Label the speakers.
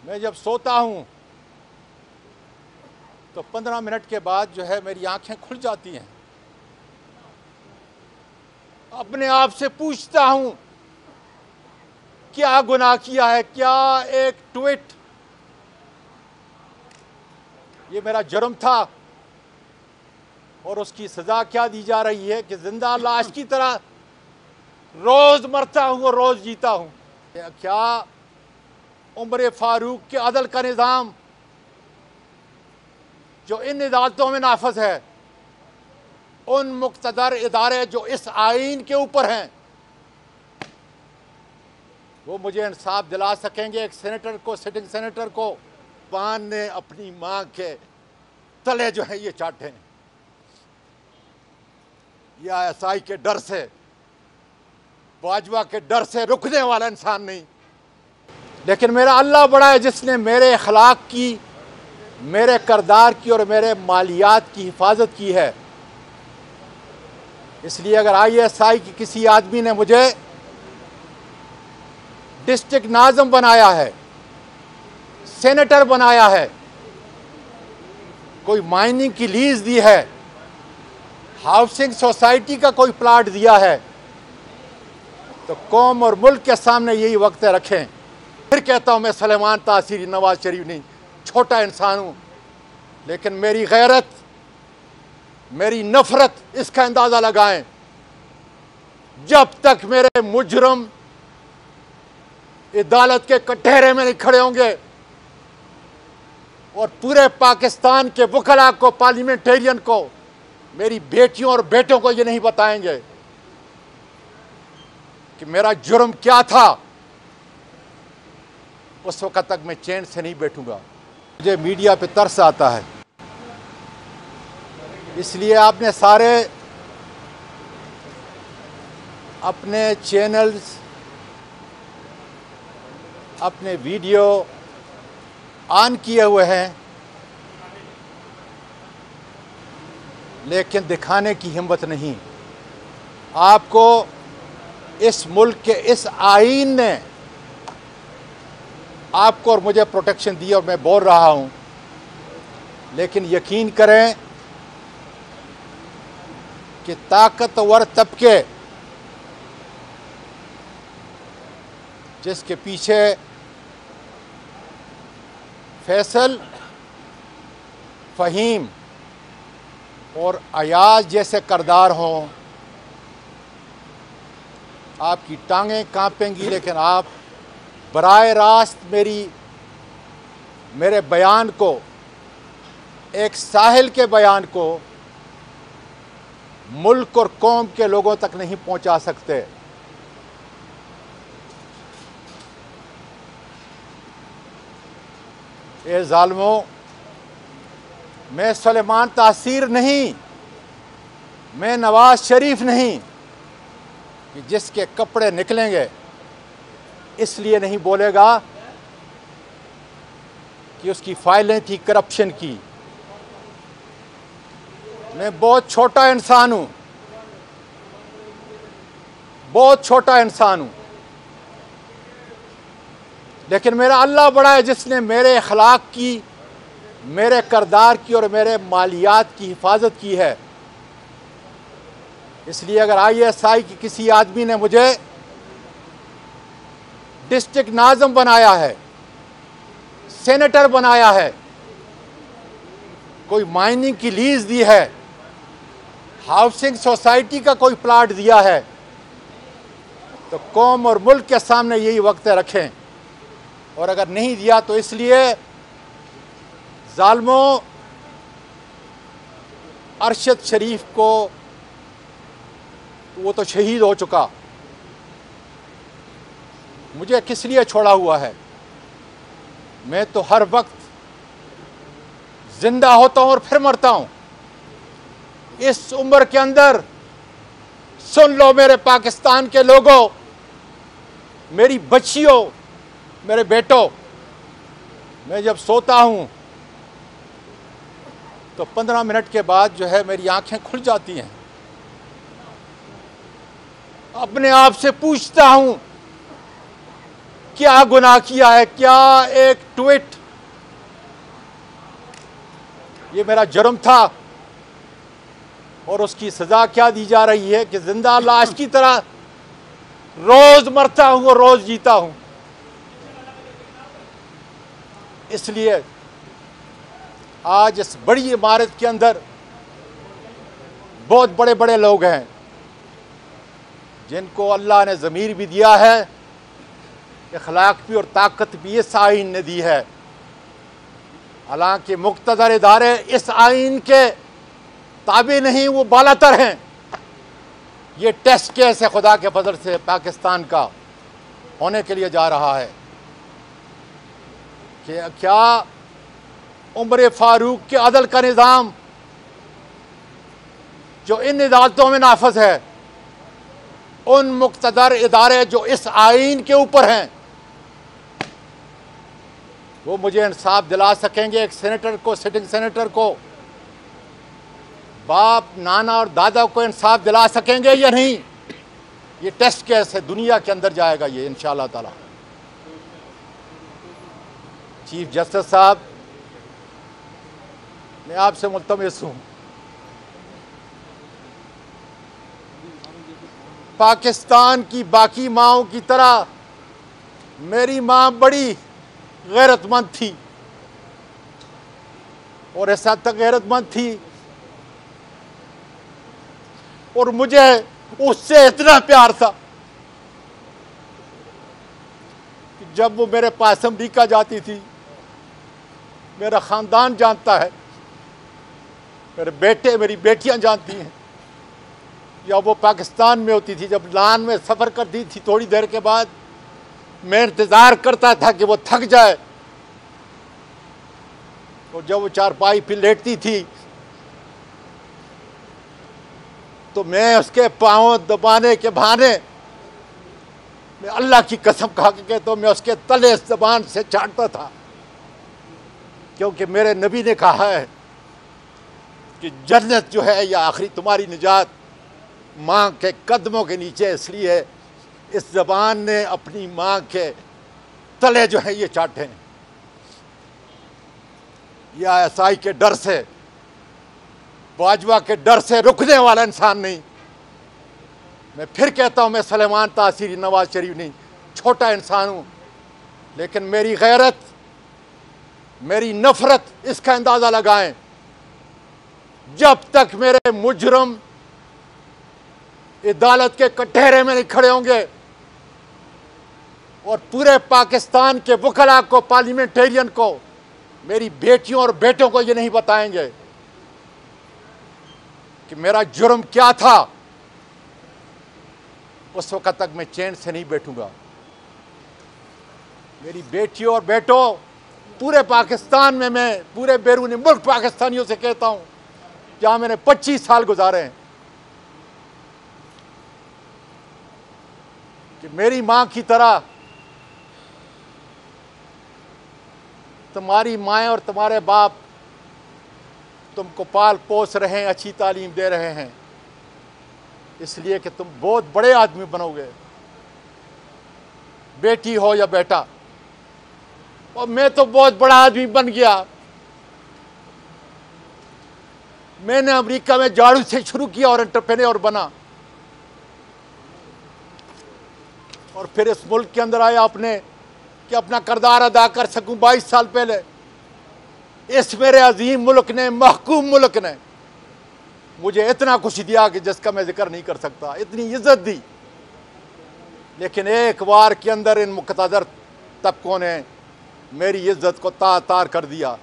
Speaker 1: मैं जब सोता हूँ तो 15 मिनट के बाद जो है मेरी आंखें खुल जाती हैं। अपने आप से पूछता हूँ क्या गुनाह किया है, क्या एक ट्वीट, ये मेरा जुर्म था और उसकी सजा क्या दी जा रही है कि जिंदा लाश की तरह रोज मरता हूँ और रोज जीता हूँ। क्या उमर फारूक के अदल का निज़ाम जो इन अदालतों में नाफज है, उन मुक़्तदर इदारे जो इस आइन के ऊपर हैं, वो मुझे इंसाफ दिला सकेंगे? एक सेनेटर को, सिटिंग सेनेटर को पान ने अपनी मां के तले जो है ये चाटे हैं, या एसआई के डर से, बाजवा के डर से रुकने वाला इंसान नहीं। लेकिन मेरा अल्लाह बड़ा है जिसने मेरे अखलाक की, मेरे करदार की और मेरे मालियात की हिफाजत की है। इसलिए अगर ISI की किसी आदमी ने मुझे डिस्ट्रिक्ट नाज़िम बनाया है, सेनेटर बनाया है, कोई माइनिंग की लीज दी है, हाउसिंग सोसाइटी का कोई प्लाट दिया है, तो कौम और मुल्क के सामने यही वक्त रखें। फिर कहता हूं मैं सलेमान तासीरी, नवाज शरीफ नहीं, छोटा इंसान हूं, लेकिन मेरी गैरत, मेरी नफरत, इसका अंदाजा लगाएं। जब तक मेरे मुजरम अदालत के कटहरे में नहीं खड़े होंगे और पूरे पाकिस्तान के वकला को, पार्लियामेंटेरियन को, मेरी बेटियों और बेटों को ये नहीं बताएंगे कि मेरा जुर्म क्या था, उस वक्त तक मैं चैन से नहीं बैठूंगा। मुझे मीडिया पे तरस आता है, इसलिए आपने सारे अपने चैनल्स, अपने वीडियो ऑन किए हुए हैं, लेकिन दिखाने की हिम्मत नहीं। आपको इस मुल्क के इस आईन ने आपको और मुझे प्रोटेक्शन दी और मैं बोल रहा हूं, लेकिन यकीन करें कि ताकतवर तबके जिसके पीछे फैसल, फ़हीम और अयाज जैसे करदार हों, आपकी टांगें कांपेंगी, लेकिन आप बराए रास्त मेरे बयान को, एक साहिल के बयान को मुल्क और कौम के लोगों तक नहीं पहुंचा सकते। ए ज़ालिमों, मैं सलेमान तासीर नहीं, मैं नवाज शरीफ नहीं कि जिसके कपड़े निकलेंगे इसलिए नहीं बोलेगा कि उसकी फाइलें थी करप्शन की। मैं बहुत छोटा इंसान हूं, बहुत छोटा इंसान हूं, लेकिन मेरा अल्लाह बड़ा है जिसने मेरे अखलाक की, मेरे करदार की और मेरे मालियात की हिफाजत की है। इसलिए अगर ISI की किसी आदमी ने मुझे डिस्ट्रिक्ट नाज़िम बनाया है, सेनेटर बनाया है, कोई माइनिंग की लीज दी है, हाउसिंग सोसाइटी का कोई प्लाट दिया है, तो कौम और मुल्क के सामने यही वक्त रखें। और अगर नहीं दिया तो इसलिए ज़ालिमों, अरशद शरीफ को, वो तो शहीद हो चुका, मुझे किस लिए छोड़ा हुआ है? मैं तो हर वक्त जिंदा होता हूं और फिर मरता हूं। इस उम्र के अंदर सुन लो मेरे पाकिस्तान के लोगों, मेरी बच्चियों, मेरे बेटों, मैं जब सोता हूं तो 15 मिनट के बाद जो है मेरी आंखें खुल जाती हैं। अपने आप से पूछता हूं क्या गुनाह किया है, क्या एक ट्वीट, ये मेरा जुर्म था और उसकी सजा क्या दी जा रही है कि जिंदा लाश की तरह रोज मरता हूं और रोज जीता हूं। इसलिए आज इस बड़ी इमारत के अंदर बहुत बड़े बड़े लोग हैं जिनको अल्लाह ने ज़मीर भी दिया है, इखलाक भी और ताकत भी इस आइन ने दी है। हालांकि मुक़्तदर इदारे इस आइन के ताबे नहीं, वो बालातर हैं। ये टेस्ट केस है खुदा के फजल से पाकिस्तान का होने के लिए जा रहा है कि क्या उमर फारूक के अदल का निज़ाम जो इन अदालतों में नाफज है, उन मुक़्तदर इदारे जो इस आइन के ऊपर हैं, वो मुझे इंसाफ दिला सकेंगे? एक सेनेटर को, सिटिंग सेनेटर को, बाप नाना और दादा को इंसाफ दिला सकेंगे या नहीं? ये टेस्ट केस है, दुनिया के अंदर जाएगा ये इंशाअल्लाह ताला। चीफ जस्टिस साहब, मैं आपसे मुल्तमिस हूं, पाकिस्तान की बाकी माओं की तरह मेरी मां बड़ी गैरतमंद थी और इस हद तक गैरतमंद थी और मुझे उससे इतना प्यार था कि जब वो मेरे पास अमरीका जाती थी, मेरा ख़ानदान जानता है, मेरे बेटे मेरी बेटियां जानती हैं, या वो पाकिस्तान में होती थी, जब लान में सफ़र करती थी, थोड़ी देर के बाद मैं इंतज़ार करता था कि वो थक जाए और जब वो चारपाई पे लेटती थी तो मैं उसके पाँव दबाने के बहाने, मैं अल्लाह की कसम खा के कहता हूँ, मैं उसके तले ज़बान से चाटता था, क्योंकि मेरे नबी ने कहा है कि जन्नत जो है या आखिरी तुम्हारी निजात माँ के कदमों के नीचे। इसलिए इस ज़बान ने अपनी माँ के तले जो है ये चाटे हैं। या ISI के डर से, बाजवा के डर से रुकने वाला इंसान नहीं। मैं फिर कहता हूँ, मैं सलेमान तासीरी नवाज शरीफ नहीं, छोटा इंसान हूँ, लेकिन मेरी गैरत, मेरी नफरत, इसका अंदाज़ा लगाएं। जब तक मेरे मुजरम अदालत के कटहरे में नहीं खड़े होंगे और पूरे पाकिस्तान के वकला को, पार्लियामेंटेरियन को, मेरी बेटियों और बेटों को ये नहीं बताएंगे कि मेरा जुर्म क्या था, उस वक्त तक मैं चैन से नहीं बैठूंगा। मेरी बेटियों और बेटों, पूरे पाकिस्तान में, मैं पूरे बैरूनी मुल्क पाकिस्तानियों से कहता हूं, जहां मैंने 25 साल गुजारे हैं, कि मेरी मां की तरह तुम्हारी माएँ और तुम्हारे बाप तुमको पाल पोस रहे हैं, अच्छी तालीम दे रहे हैं, इसलिए कि तुम बहुत बड़े आदमी बनोगे, बेटी हो या बेटा। और मैं तो बहुत बड़ा आदमी बन गया। मैंने अमेरिका में झाड़ू से शुरू किया और एंटरप्रेन्योर बना, और फिर इस मुल्क के अंदर आया अपने कि अपना किरदार अदा कर सकूं। 22 साल पहले इस मेरे अजीम मुल्क ने, महकूम मुल्क ने मुझे इतना कुछ दिया कि जिसका मैं जिक्र नहीं कर सकता, इतनी इज्जत दी। लेकिन एक बार के अंदर इन मुक़तदर तबकों ने मेरी इज्जत को तार तार कर दिया।